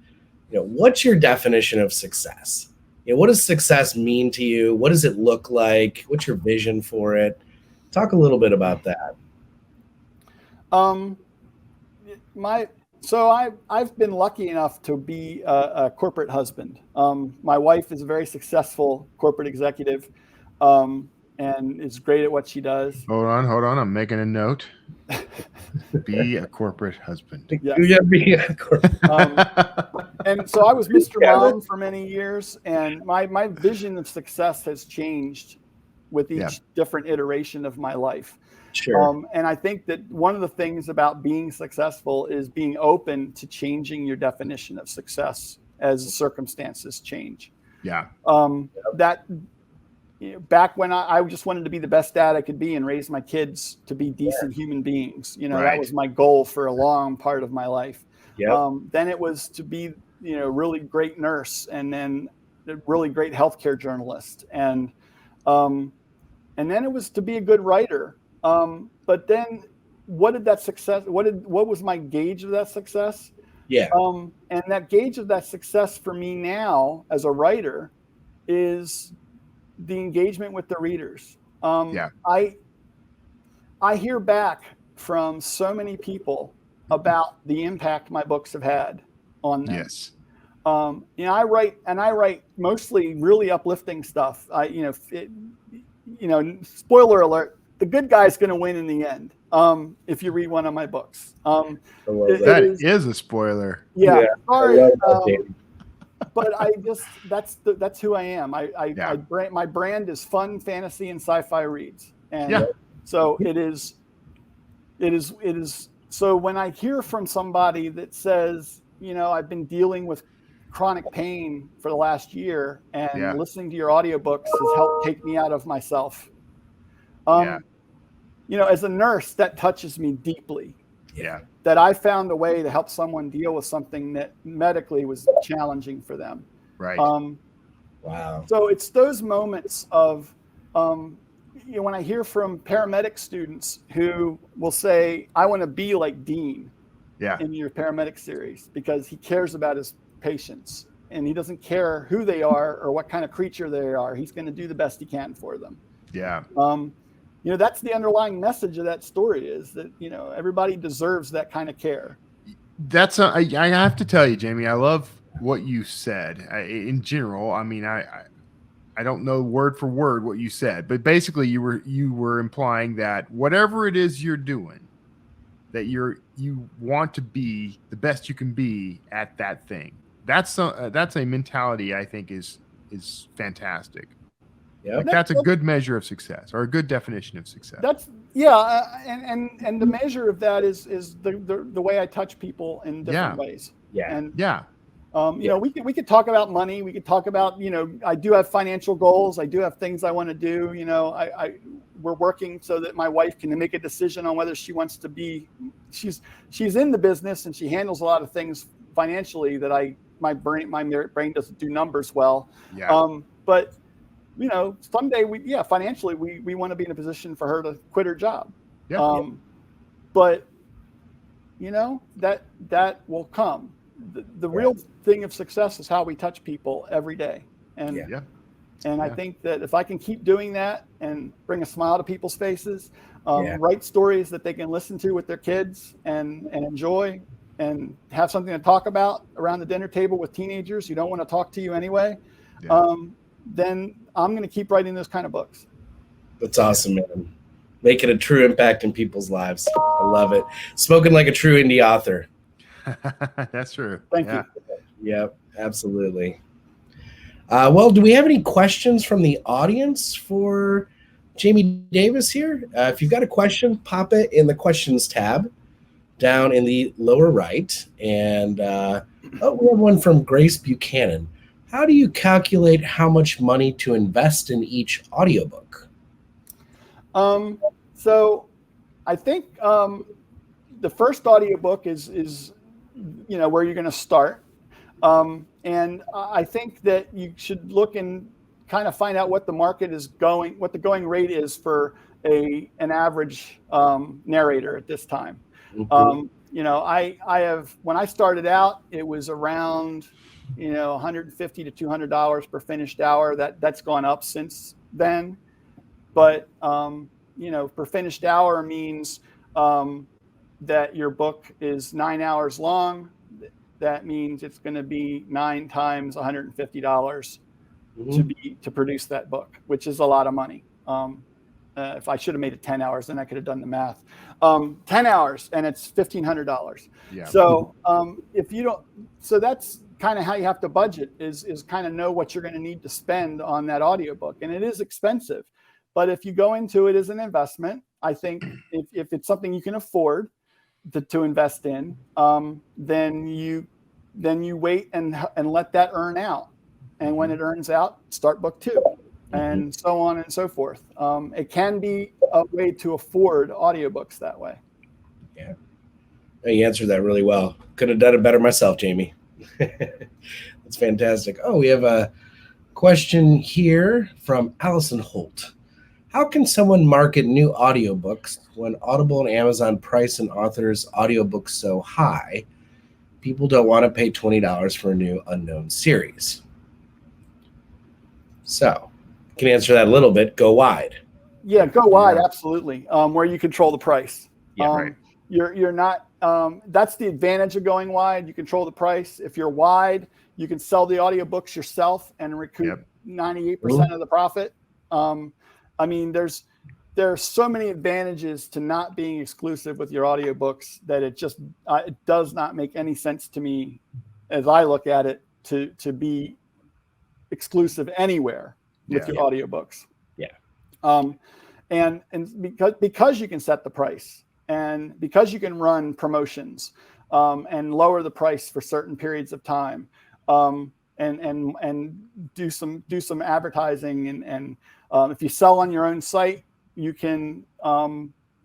you know, what's your definition of success? You know, what does success mean to you? What does it look like? What's your vision for it? Talk a little bit about that. So I've been lucky enough to be a corporate husband. My wife is a very successful corporate executive, and is great at what she does. Hold on. I'm making a note. Be a corporate husband. Yes. Yeah, be a corporate. And so I was Mr. Mom for many years, and my vision of success has changed with each different iteration of my life. Sure. And I think that one of the things about being successful is being open to changing your definition of success as circumstances change. Yeah. That back when I just wanted to be the best dad I could be and raise my kids to be decent human beings. That was my goal for a long part of my life. Yep. Then it was to be, really great nurse, and then a really great healthcare journalist. And then it was to be a good writer. But then what was my gauge of that success? Yeah. And that gauge of that success for me now as a writer is the engagement with the readers. I hear back from so many people about the impact my books have had on them. Yes. I write mostly really uplifting stuff. Spoiler alert, the good guy's going to win in the end. If you read one of my books, that is a spoiler. Yeah. Sorry. But that's who I am. My brand is fun, fantasy, and sci-fi reads. And so it is. So when I hear from somebody that says, I've been dealing with chronic pain for the last year, and listening to your audiobooks has helped take me out of myself. As a nurse, that touches me deeply. Yeah. That I found a way to help someone deal with something that medically was challenging for them. Right. Wow. So it's those moments of, when I hear from paramedic students who will say, I want to be like Dean in your paramedic series, because he cares about his patients and he doesn't care who they are or what kind of creature they are. He's going to do the best he can for them. Yeah. That's the underlying message of that story, is that, everybody deserves that kind of care. I have to tell you, Jamie, I love what you said. In general, I mean, I don't know word for word what you said, but basically you were implying that whatever it is you're doing, that you want to be the best you can be at that thing. That's a mentality I think is fantastic. Yeah, that's a good measure of success, or a good definition of success. And the measure of that is the way I touch people in different ways. Yeah. And we could talk about money. We could talk about, I do have financial goals. I do have things I want to do. We're working so that my wife can make a decision on whether she wants to be. She's in the business and she handles a lot of things financially that my brain doesn't do numbers well. Yeah. But someday financially we want to be in a position for her to quit her job. Yeah. But that will come. The real thing of success is how we touch people every day. And I think that if I can keep doing that and bring a smile to people's faces, write stories that they can listen to with their kids and enjoy, and have something to talk about around the dinner table with teenagers who don't want to talk to you anyway, then I'm going to keep writing those kind of books. That's awesome, man. Making a true impact in people's lives. I love it. Spoken like a true indie author. That's true. Thank you. Yep, absolutely. Well, do we have any questions from the audience for Jamie Davis here? If you've got a question, pop it in the questions tab down in the lower right. And we have one from Grace Buchanan. How do you calculate how much money to invest in each audiobook? So I think the first audiobook is where you're going to start. And I think that you should look and kind of find out what the market is what the going rate is for an average narrator at this time. Mm-hmm. I have, when I started out, it was around, $150 to $200 per finished hour. That's gone up since then. But, per finished hour means, that your book is 9 hours long, that means it's going to be 9 times $150 to produce that book, which is a lot of money. If I should have made it 10 hours, then I could have done the math. 10 hours and it's $1,500. Yeah. So if you don't, so that's kind of how you have to budget is kind of know what you're going to need to spend on that audiobook. And it is expensive, but if you go into it as an investment, I think if it's something you can afford to invest in, then you wait and let that earn out. And when it earns out, start book 2. And so on and so forth. It can be a way to afford audiobooks that way. Yeah. You answered that really well. Could have done it better myself, Jamie. That's fantastic. Oh, we have a question here from Allison Holt. How can someone market new audiobooks when Audible and Amazon price an author's audiobooks so high? People don't want to pay $20 for a new unknown series. So, can answer that a little bit. Go wide. Yeah, go wide, absolutely. Where you control the price. Yeah, right. You're not. That's the advantage of going wide. You control the price. If you're wide, you can sell the audiobooks yourself and recoup 98% of the profit. I mean, there are so many advantages to not being exclusive with your audiobooks that it just it does not make any sense to me, as I look at it, to be exclusive anywhere with your audiobooks. Yeah. And because you can set the price and because you can run promotions and lower the price for certain periods of time and do some advertising and if you sell on your own site, you can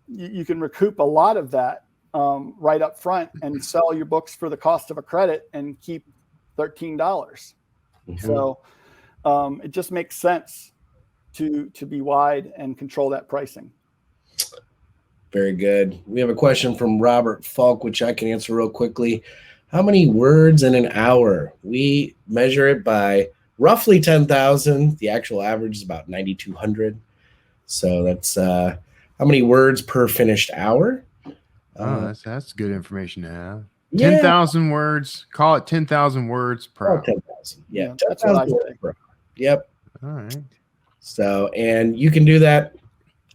recoup a lot of that right up front and sell your books for the cost of a credit and keep $13. So it just makes sense to be wide and control that pricing. Very good. We have a question from Robert Falk, which I can answer real quickly. How many words in an hour? We measure it by roughly 10,000. The actual average is about 9,200. So that's how many words per finished hour. That's good information to have. Yeah. 10,000 words. Call it 10,000 words per hour. 10,000. Yeah, that's what I say. Per hour. Yep. All right. So, and you can do that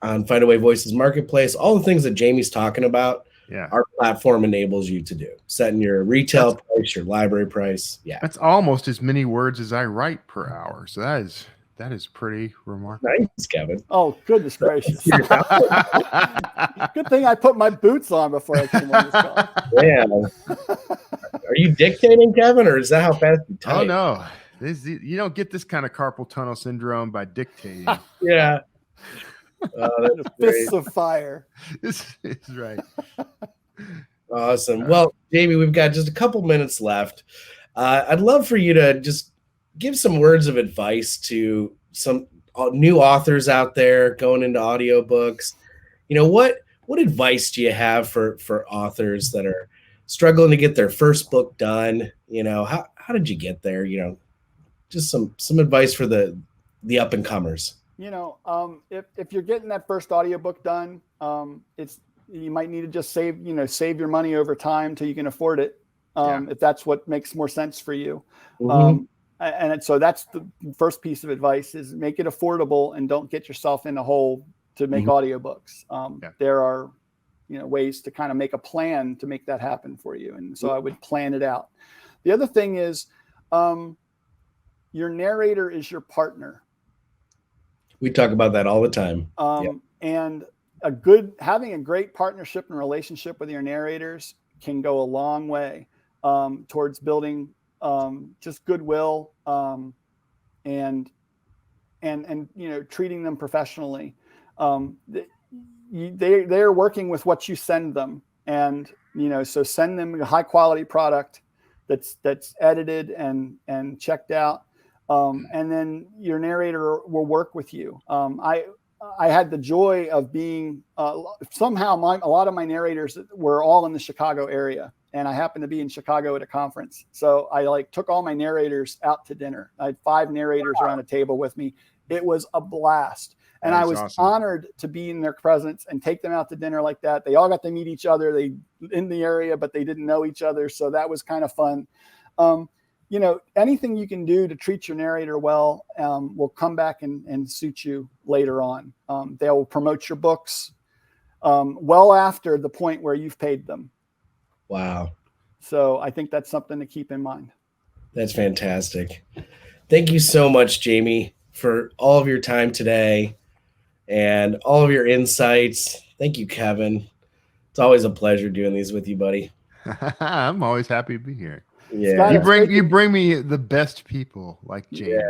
on Findaway Voices Marketplace. All the things that Jamie's talking about, our platform enables you to do. Setting your retail price, your library price. Yeah. That's almost as many words as I write per hour. So that is pretty remarkable. Nice, Kevin. Oh, goodness gracious. Good thing I put my boots on before I came on this call. Yeah. Are you dictating, Kevin, or is that how fast you type? Oh, no. You don't get this kind of carpal tunnel syndrome by dictating. Yeah. Fists of fire. This is right. Awesome. Well, Jamie, we've got just a couple minutes left. I'd love for you to just give some words of advice to some new authors out there going into audiobooks. You know, what advice do you have for authors that are struggling to get their first book done? You know, how did you get there? You know, just some advice for the up and comers. You know, if you're getting that first audiobook done, you might need to just save your money over time till you can afford it. If that's what makes more sense for you. So that's the first piece of advice is make it affordable and don't get yourself in a hole to make audiobooks. There are, ways to kind of make a plan to make that happen for you. And so I would plan it out. The other thing is, your narrator is your partner. We talk about that all the time. And having a great partnership and relationship with your narrators can go a long way towards building just goodwill and treating them professionally. They're working with what you send them, and so send them a high quality product that's edited and checked out. And then your narrator will work with you. I had the joy of being somehow a lot of my narrators were all in the Chicago area. and I happened to be in Chicago at a conference. So I like took all my narrators out to dinner. I had 5 narrators around a table with me. It was a blast. And I was honored to be in their presence and take them out to dinner like that. They all got to meet each other. They in the area, but they didn't know each other. So that was kind of fun. You know, anything you can do to treat your narrator well will come back and suit you later on. They will promote your books well after the point where you've paid them. Wow. So I think that's something to keep in mind. That's fantastic. Thank you so much, Jamie, for all of your time today and all of your insights. Thank you, Kevin. It's always a pleasure doing these with you, buddy. I'm always happy to be here. Yeah. Scott, you bring me the best people like Jamie.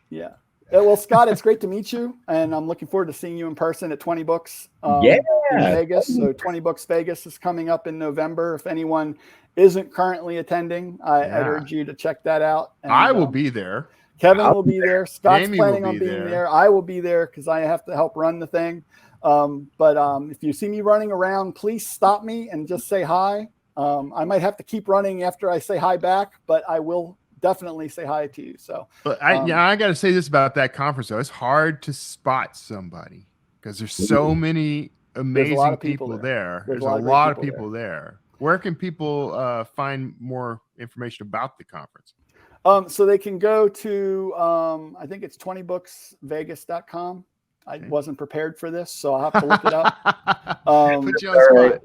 Yeah. Well, Scott, it's great to meet you, and I'm looking forward to seeing you in person at 20 Books in Vegas. So 20 Books Vegas is coming up in November. If anyone isn't currently attending, I'd urge you to check that out. And, I will be there. Kevin will be there. Scott's Jamie planning will on be being there. there. I will be there because I have to help run the thing. But if you see me running around, please stop me and just say hi. I might have to keep running after I say hi back, but I will definitely say hi to you. So, but I got to say this about that conference though. It's hard to spot somebody because there's so many amazing people there. There's a lot of people there. Where can people find more information about the conference? So they can go to, I think it's 20booksvegas.com. I wasn't prepared for this, so I'll have to look it up. Put you on the spot.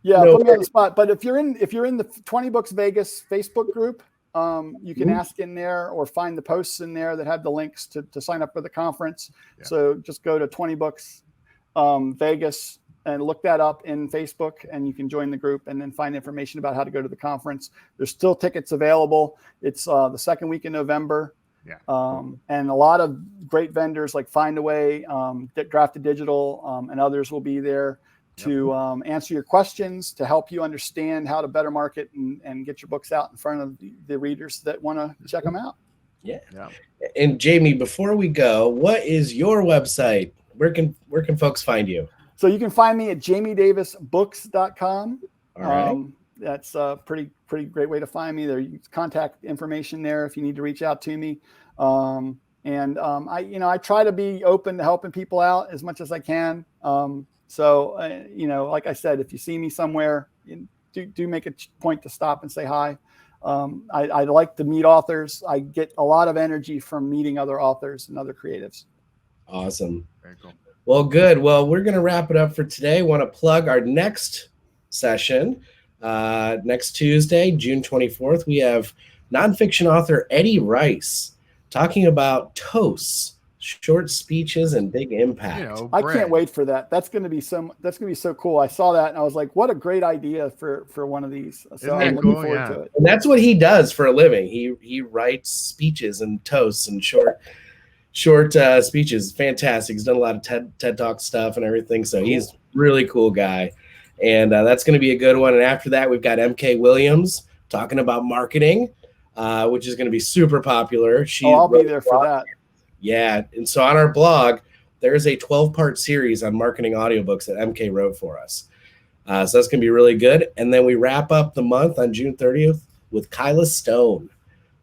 Yeah, put me on the spot. But if you're in the 20 Books Vegas Facebook group, you can ask in there or find the posts in there that have the links to sign up for the conference. Yeah. So just go to 20 Books Vegas and look that up in Facebook, and you can join the group and then find information about how to go to the conference. There's still tickets available. It's the second week in November. Yeah. And a lot of great vendors like Findaway, Drafted Digital, and others will be there to answer your questions, to help you understand how to better market and get your books out in front of the readers that want to check them out. Yeah. And Jamie, before we go, what is your website? Where can folks find you? So you can find me at jamiedavisbooks.com. All right. That's a pretty great way to find me. There's contact information there if you need to reach out to me. I try to be open to helping people out as much as I can. Like I said, if you see me somewhere, do make a point to stop and say hi. I like to meet authors. I get a lot of energy from meeting other authors and other creatives. Awesome. Very cool. Well, good. Well, we're going to wrap it up for today. I want to plug our next session. Next Tuesday, June 24th, we have nonfiction author Eddie Rice talking about toasts, short speeches, and big impact. I can't wait for that. That's going to be so cool. I saw that and I was like, what a great idea for one of these. So I'm looking forward to it. And that's what he does for a living. He writes speeches and toasts and short speeches. Fantastic. He's done a lot of TED Talk stuff and everything. So he's a really cool guy. And that's going to be a good one. And after that, we've got MK Williams talking about marketing, which is going to be super popular. I'll be there for that. Yeah. And so on our blog, there's a 12-part series on marketing audiobooks that MK wrote for us. So that's going to be really good. And then we wrap up the month on June 30th with Kyla Stone.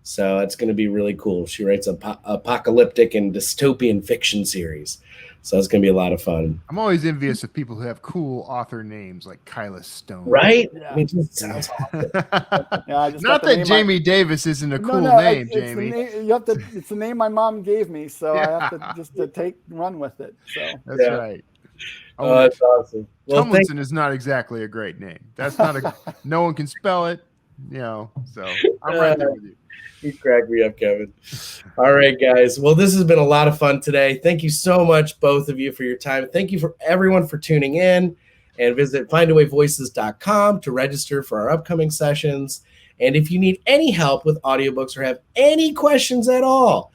So it's going to be really cool. She writes apocalyptic and dystopian fiction series. So it's going to be a lot of fun. I'm always envious of people who have cool author names like Kyla Stone. Right? Yeah. I mean, it just sounds awesome. Not that Jamie Davis isn't a cool name, Jamie. It's the name my mom gave me, so I have to just run with it. So that's right. Oh, that's awesome. Well, Tumlinson is not exactly a great name. That's not no one can spell it, so I'm right there with you. You cracked me up, Kevin. All right, guys. Well, this has been a lot of fun today. Thank you so much, both of you, for your time. Thank you for everyone for tuning in. And visit findawayvoices.com to register for our upcoming sessions. And if you need any help with audiobooks or have any questions at all,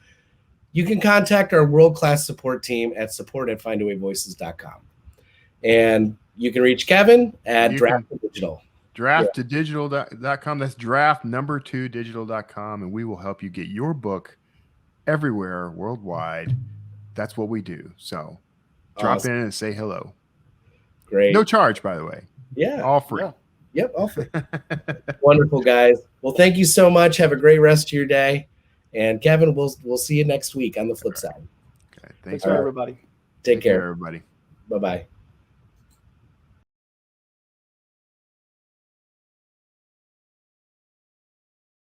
you can contact our world-class support team at support@findawayvoices.com. And you can reach Kevin at Draft Digital. Draft2digital.com. That's draft2digital.com, and we will help you get your book everywhere worldwide. That's what we do. So drop in and say hello. Great. No charge, by the way. Yeah. All free. Yep, all free. Wonderful, guys. Well, thank you so much. Have a great rest of your day. And Kevin, we'll see you next week on the flip side. Okay, Thanks, everybody. Take care, everybody. Bye-bye.